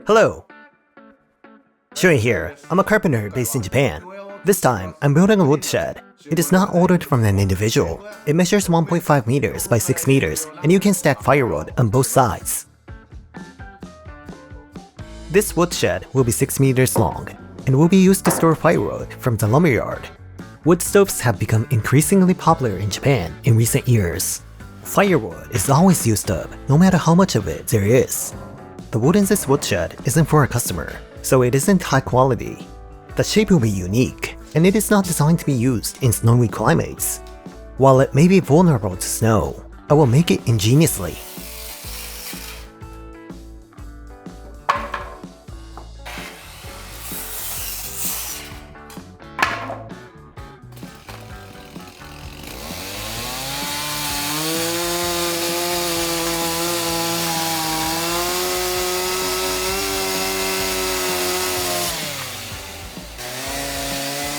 Hello! Shoyan here. I'm a carpenter based in Japan. This time, I'm building a woodshed. It is not ordered from an individual. It measures 1.5 meters by 6 meters, and you can stack firewood on both sides. This woodshed will be 6 meters long, and will be used to store firewood from the lumberyard. Wood stoves have become increasingly popular in Japan in recent years. Firewood is always used up, no matter how much of it there is. The wood in this woodshed isn't for a customer, so it isn't high quality. The shape will be unique, and it is not designed to be used in snowy climates. While it may be vulnerable to snow, I will make it ingeniously.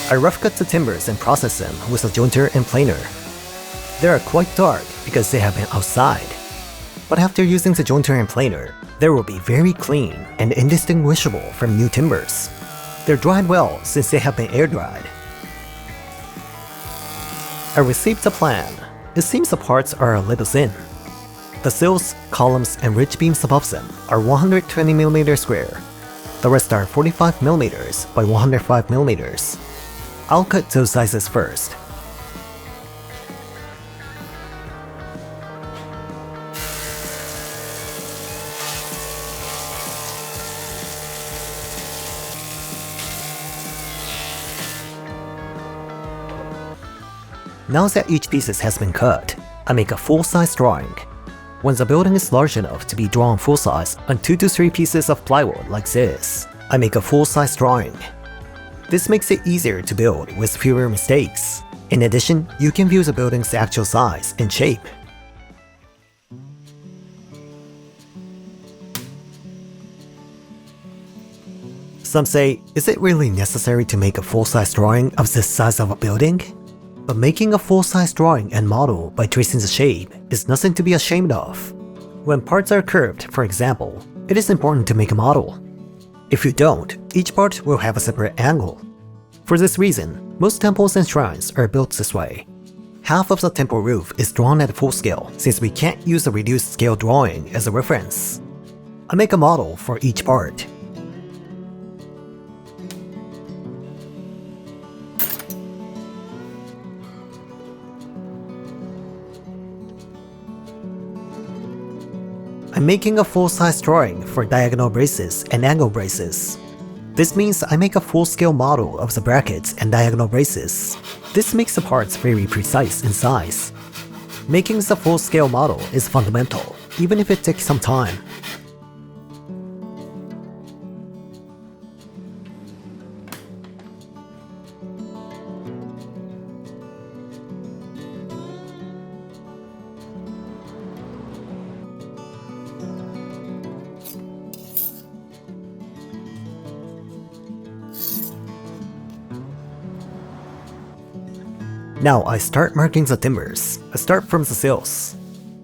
I rough cut the timbers and process them with a jointer and planer. They are quite dark because they have been outside. But after using the jointer and planer, they will be very clean and indistinguishable from new timbers. They're dried well since they have been air dried. I received the plan. It seems the parts are a little thin. The sills, columns, and ridge beams above them are 120mm square. The rest are 45mm by 105mm. I'll cut those sizes first. Now that each piece has been cut, I make a full-size drawing. When the building is large enough to be drawn full-size on 2 to 3 pieces of plywood like this, I make a full-size drawing. This makes it easier to build with fewer mistakes. In addition, you can view the building's actual size and shape. Some say, is it really necessary to make a full-size drawing of this size of a building? But making a full-size drawing and model by tracing the shape is nothing to be ashamed of. When parts are curved, for example, it is important to make a model. If you don't, each part will have a separate angle. For this reason, most temples and shrines are built this way. Half of the temple roof is drawn at full scale since we can't use a reduced scale drawing as a reference. I make a model for each part. I'm making a full-size drawing for diagonal braces and angle braces. This means I make a full-scale model of the brackets and diagonal braces. This makes the parts very precise in size. Making the full-scale model is fundamental, even if it takes some time. Now I start marking the timbers. I start from the sills.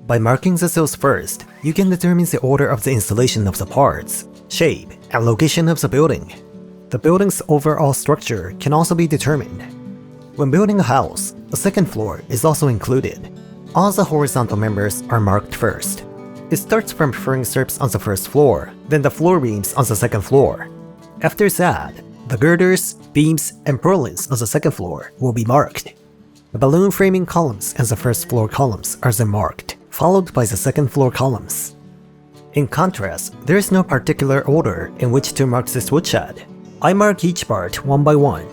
By marking the sills first, you can determine the order of the installation of the parts, shape, and location of the building. The building's overall structure can also be determined. When building a house, a second floor is also included. All the horizontal members are marked first. It starts from furring strips on the first floor, then the floor beams on the second floor. After that, the girders, beams, and purlins on the second floor will be marked. The balloon framing columns and the first floor columns are then marked, followed by the second floor columns. In contrast, there is no particular order in which to mark this woodshed. I mark each part one by one.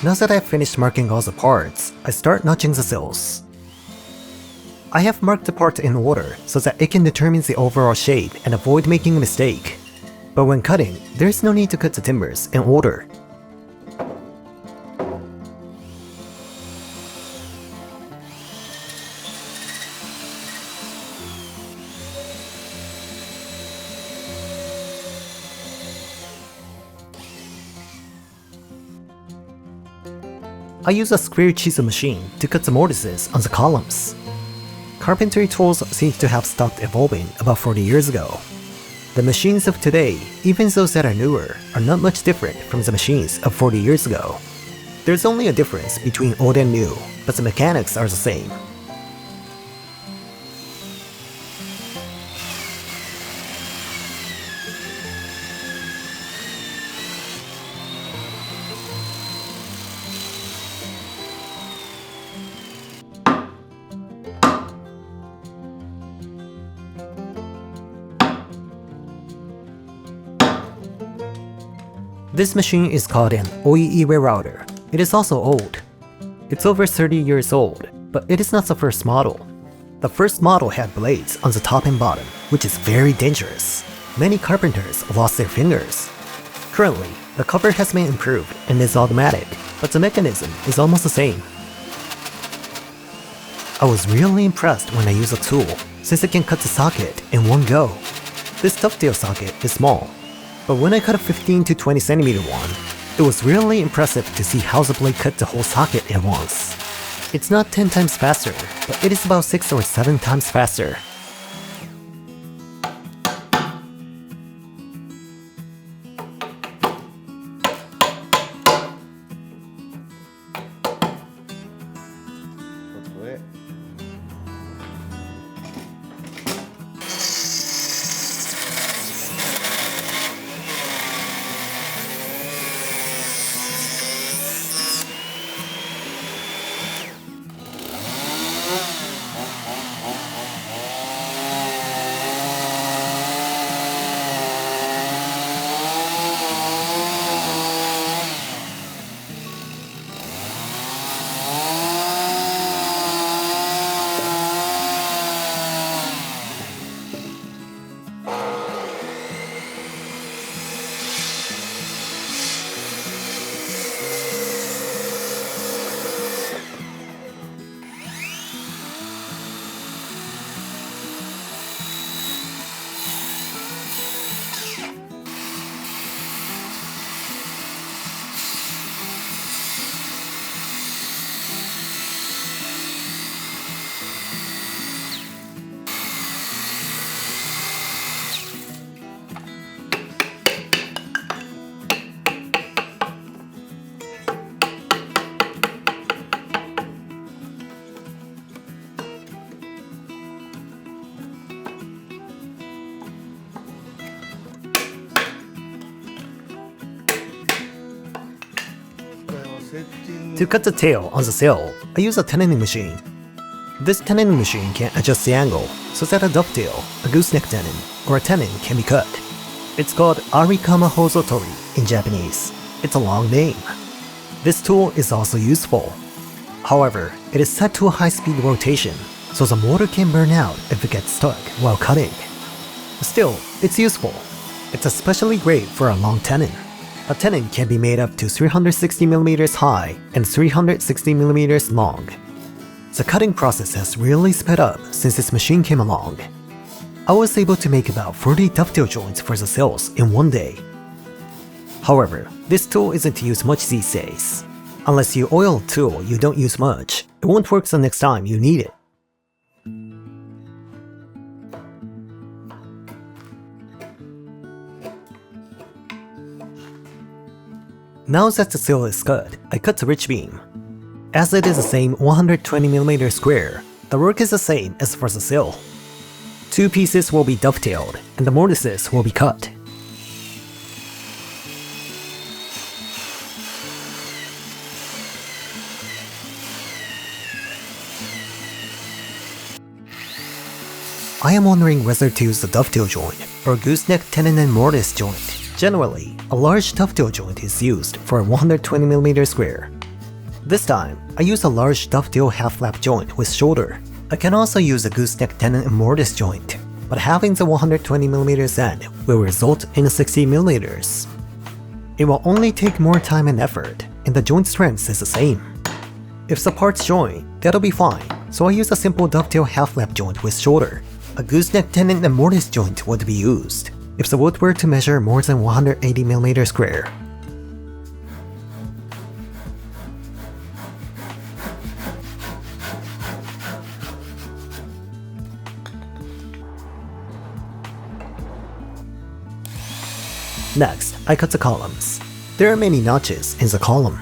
Now that I've finished marking all the parts, I start notching the sills. I have marked the part in order so that it can determine the overall shape and avoid making a mistake. But when cutting, there is no need to cut the timbers in order. I use a square chisel machine to cut the mortises on the columns. Carpentry tools seem to have stopped evolving about 40 years ago. The machines of today, even those that are newer, are not much different from the machines of 40 years ago. There's only a difference between old and new, but the mechanics are the same. This machine is called an Oiiwe router. It is also old. It's over 30 years old, but it is not the first model. The first model had blades on the top and bottom, which is very dangerous. Many carpenters lost their fingers. Currently, the cover has been improved and is automatic, but the mechanism is almost the same. I was really impressed when I used the tool, since it can cut the socket in one go. This dovetail socket is small, but when I cut a 15 to 20 centimeter one, it was really impressive to see how the blade cut the whole socket at once. It's not 10 times faster, but it is about 6 or 7 times faster. To cut the tail on the sail, I use a tenon machine. This tenon machine can adjust the angle so that a dovetail, a gooseneck tenon, or a tenon can be cut. It's called Arikama Hozotori in Japanese. It's a long name. This tool is also useful. However, it is set to a high-speed rotation, so the motor can burn out if it gets stuck while cutting. Still, it's useful. It's especially great for a long tenon. A tenon can be made up to 360mm high and 360mm long. The cutting process has really sped up since this machine came along. I was able to make about 40 dovetail joints for the sails in one day. However, this tool isn't used much these days. Unless you oil a tool you don't use much, it won't work the next time you need it. Now that the sail is cut, I cut the ridge beam. As it is the same 120mm square, the work is the same as for the sail. Two pieces will be dovetailed, and the mortises will be cut. I am wondering whether to use the dovetail joint or gooseneck tenon and mortise joint. Generally, a large dovetail joint is used for a 120mm square. This time, I use a large Dovetail half-lap joint with shoulder. I can also use a gooseneck tenon and mortise joint, but having the 120mm end will result in 60mm. It will only take more time and effort, and the joint strength is the same. If the parts join, that'll be fine, so I use a simple Dovetail half-lap joint with shoulder. A gooseneck tenon and mortise joint would be used if the wood were to measure more than 180mm square. Next, I cut the columns. There are many notches in the column,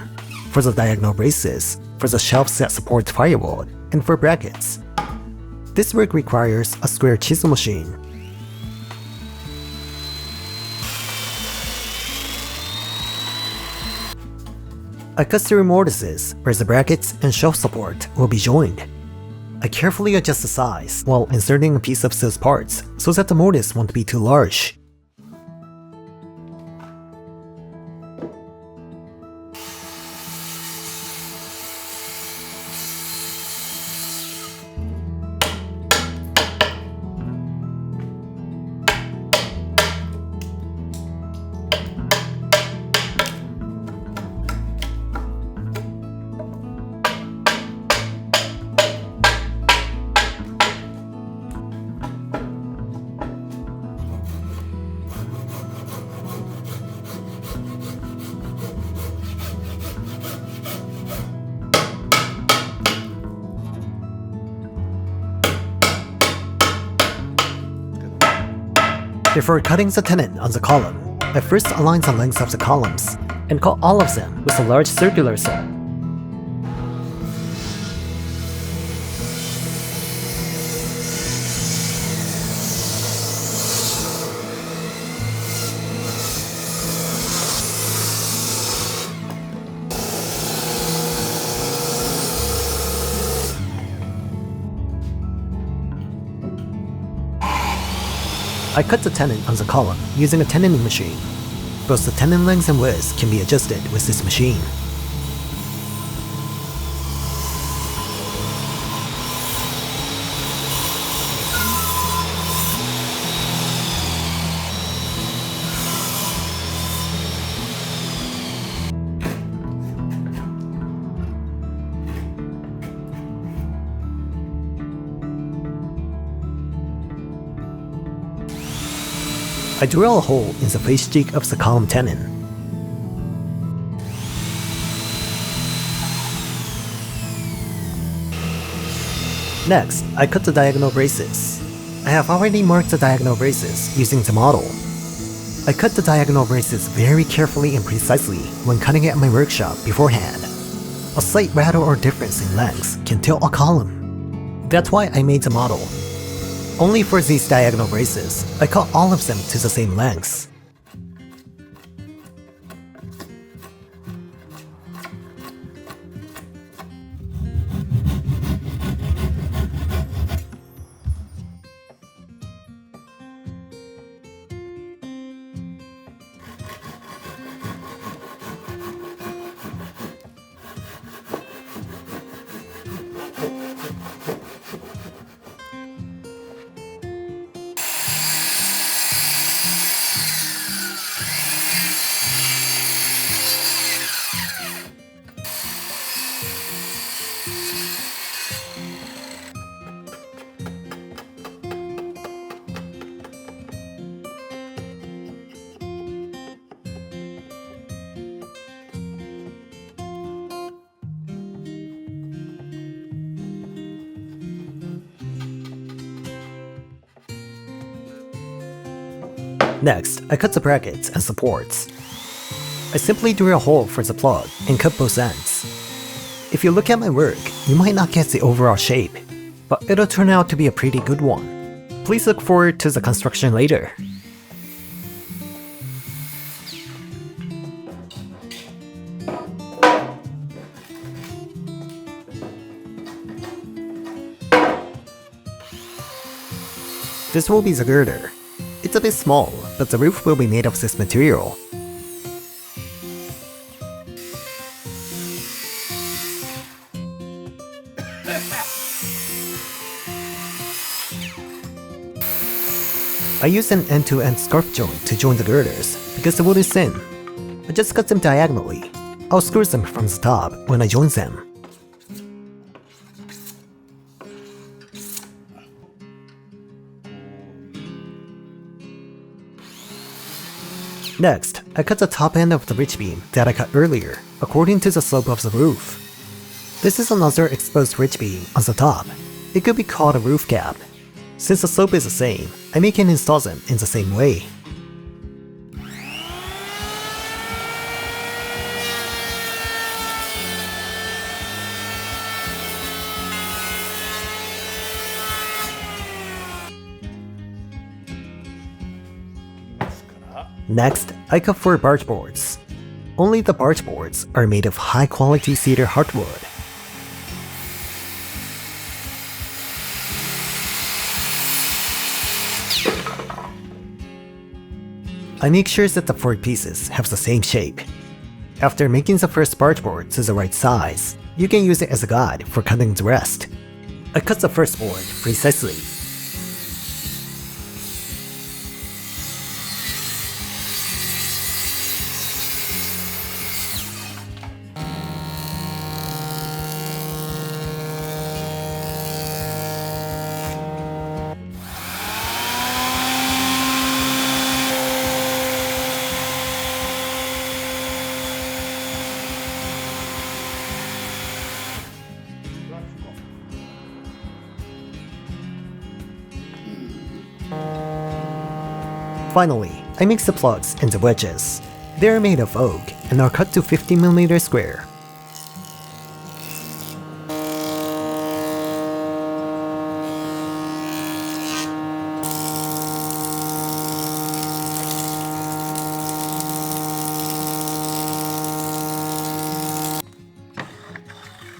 for the diagonal braces, for the shelves that support firewood, and for brackets. This work requires a square chisel machine. I cut through mortises where the brackets and shelf support will be joined. I carefully adjust the size while inserting a piece of those parts so that the mortise won't be too large. Before cutting the tenon on the column, I first align the lengths of the columns and cut all of them with a large circular saw. I cut the tenon on the column using a tenoning machine. Both the tenon lengths and widths can be adjusted with this machine. I drill a hole in the face cheek of the column tenon. Next, I cut the diagonal braces. I have already marked the diagonal braces using the model. I cut the diagonal braces very carefully and precisely when cutting it at my workshop beforehand. A slight rattle or difference in lengths can tilt a column. That's why I made the model. Only for these diagonal braces, I cut all of them to the same lengths. Next, I cut the brackets and supports. I simply drill a hole for the plug and cut both ends. If you look at my work, you might not get the overall shape, but it'll turn out to be a pretty good one. Please look forward to the construction later. This will be the girder. It's a bit small, but the roof will be made of this material. I use an end-to-end scarf joint to join the girders because the wood is thin. I just cut them diagonally. I'll screw them from the top when I join them. Next, I cut the top end of the ridge beam that I cut earlier, according to the slope of the roof. This is another exposed ridge beam on the top. It could be called a roof cap. Since the slope is the same, I make and install them in the same way. Next, I cut 4 barge boards. Only the barge boards are made of high-quality cedar hardwood. I make sure that the 4 pieces have the same shape. After making the first barge board to the right size, you can use it as a guide for cutting the rest. I cut the first board precisely. Finally, I mix the plugs and the wedges. They are made of oak and are cut to 50mm square.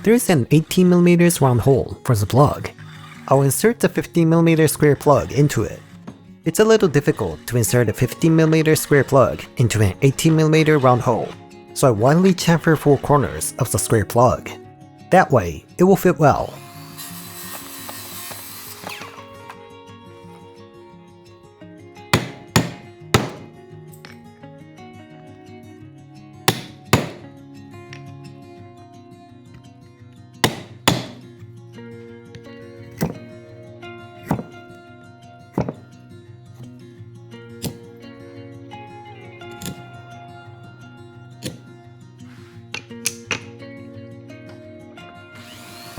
There is an 18mm round hole for the plug. I'll insert the 15mm square plug into it. It's a little difficult to insert a 15mm square plug into an 18mm round hole, so I widely chamfer 4 corners of the square plug. That way, it will fit well.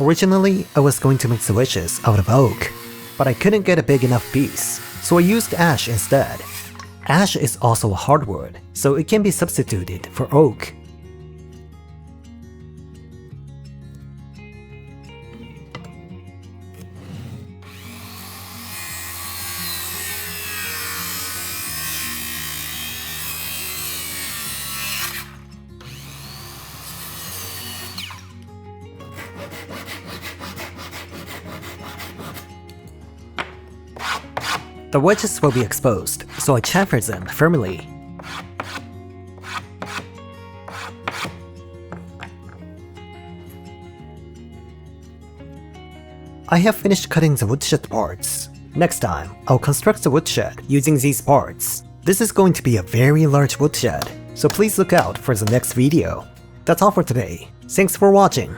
Originally, I was going to make the wedges out of oak, but I couldn't get a big enough piece, so I used ash instead. Ash is also a hardwood, so it can be substituted for oak. The wedges will be exposed, so I chamfer them firmly. I have finished cutting the woodshed parts. Next time, I'll construct the woodshed using these parts. This is going to be a very large woodshed, so please look out for the next video. That's all for today. Thanks for watching.